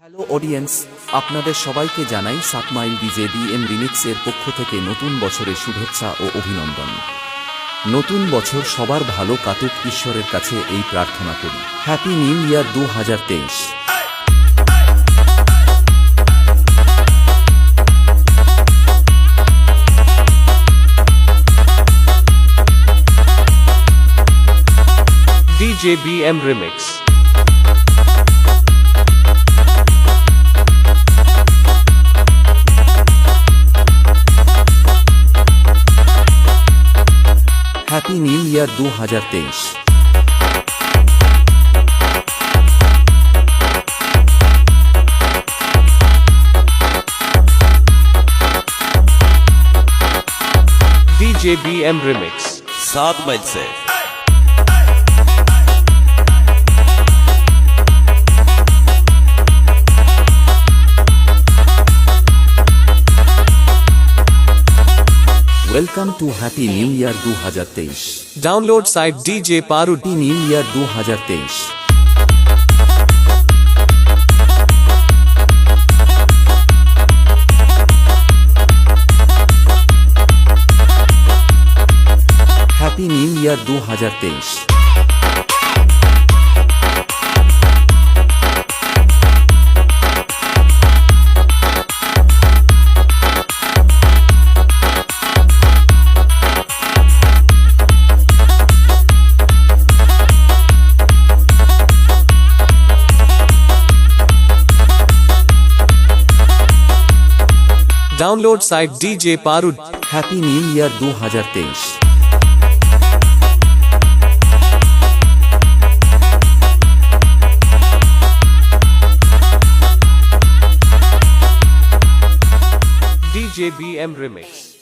Hello audience, আপনাদের সবাইকে জানাই 7 মাইল ডিজে ডিএম রিমিক্স এর পক্ষ থেকে নতুন বছরের শুভেচ্ছা ও অভিনন্দন। নতুন বছর সবার ভালো কাটুক, ঈশ্বরের কাছে এই প্রার্থনা করি। Happy new year 2023। DJ BM Remix. Happy new year 2023। DJ BM Remix. 7 mile से welcome to happy new year 2023। Download site DJ Parud. Happy new year 2023। Happy new year 2023। Download site DJ Parud. Happy new year 2023। DJ BM Remix.